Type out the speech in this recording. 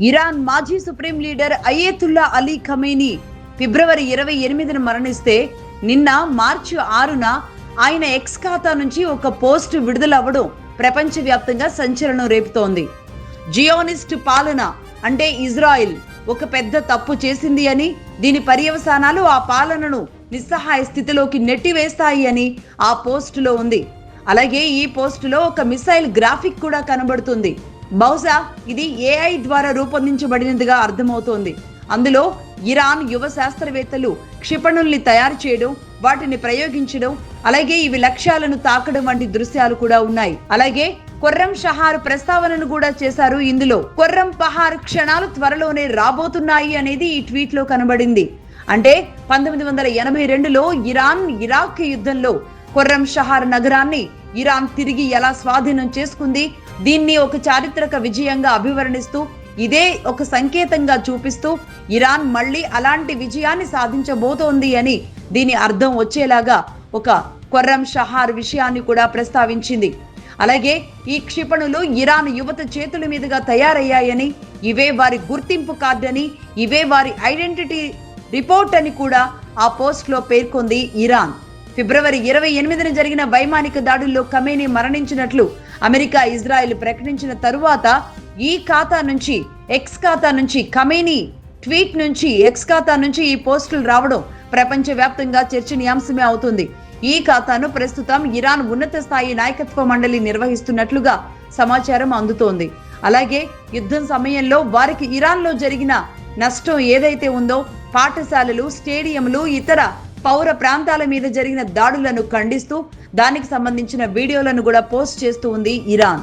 Iran మాజీ supreme leader Ayatollah Ali Khamenei ఫిబ్రవరి 28న మరణిస్తే నిన్న మార్చి 6న ఆయన ఎక్స్ ఖాతా నుంచి ఒక పోస్ట్ విడుదలవ్వడం ప్రపంచవ్యాప్తంగా సంచలనం రేపుతోంది. జియోనిస్ట్ పాలన అంటే ఇజ్రాయిల్ ఒక పెద్ద తప్పు చేసింది అని, దీని పర్యవసానాలు ఆ పాలనను నిస్సహాయ స్థితిలోకి నెట్టివేస్తాయి అని ఆ పోస్టులో ఉంది. అలాగే ఈ పోస్టులో ఒక మిసైల్ గ్రాఫిక్ కూడా కనబడుతుంది. బహుశా ఇది AI ద్వారా రూపొందించబడినదిగా అర్థమవుతోంది. అందులో ఇరాన్ యువ శాస్త్రవేత్తలు క్షిపణుల్ని తయారు చేయడం, వాటిని ప్రయోగించడం, అలాగే ఇవి లక్ష్యాలను తాకడం వంటి దృశ్యాలు కూడా ఉన్నాయి. అలాగే ఖుర్రం షహార్ ప్రస్తావనను కూడా చేశారు. ఇందులో ఖుర్రం పహార్ క్షణాలు త్వరలోనే రాబోతున్నాయి అనేది ఈ ట్వీట్ లో కనబడింది. అంటే 1982లో ఇరాన్ ఇరాక్ యుద్ధంలో ఖుర్రం షహార్ నగరాన్ని ఇరాన్ తిరిగి ఎలా స్వాధీనం చేసుకుంది, దీన్ని ఒక చారిత్రక విజయంగా అభివర్ణిస్తూ, ఇదే ఒక సంకేతంగా చూపిస్తూ ఇరాన్ మళ్ళీ అలాంటి విజయాన్ని సాధించబోతోంది అని దీని అర్థం వచ్చేలాగా ఒక ఖుర్రం షహార్ విషయాన్ని కూడా ప్రస్తావించింది. అలాగే ఈ క్షిపణులు ఇరాన్ యువత చేతుల మీదుగా తయారయ్యాయని, ఇవే వారి గుర్తింపు కార్డని, ఇవే వారి ఐడెంటిటీ రిపోర్ట్ అని కూడా ఆ పోస్ట్ లో పేర్కొంది ఇరాన్. ఫిబ్రవరి 28న జరిగిన వైమానిక దాడుల్లో ఖమేనీ మరణించినట్లు అమెరికా, ఇజ్రాయెల్ ప్రకటించిన తరువాత ఈ ఖాతా నుంచి ఎక్స్ ఖాతా నుంచి ఖమేనీ ట్వీట్ నుంచి ఎక్స్ ఖాతా నుంచి ఈ పోస్టులు రావడం ప్రపంచవ్యాప్తంగా చర్చనీయాంశమే అవుతుంది. ఈ ఖాతాను ప్రస్తుతం ఇరాన్ ఉన్నత స్థాయి నాయకత్వ మండలి నిర్వహిస్తున్నట్లుగా సమాచారం అందుతోంది. అలాగే యుద్ధం సమయంలో వారికి ఇరాన్లో జరిగిన నష్టం ఏదైతే ఉందో, పాఠశాలలు, స్టేడియంలు, ఇతర పౌర ప్రాంతాల మీద జరిగిన దాడులను ఖండిస్తూ దానికి సంబంధించిన వీడియోలను కూడా పోస్ట్ చేస్తూ ఉంది ఇరాన్.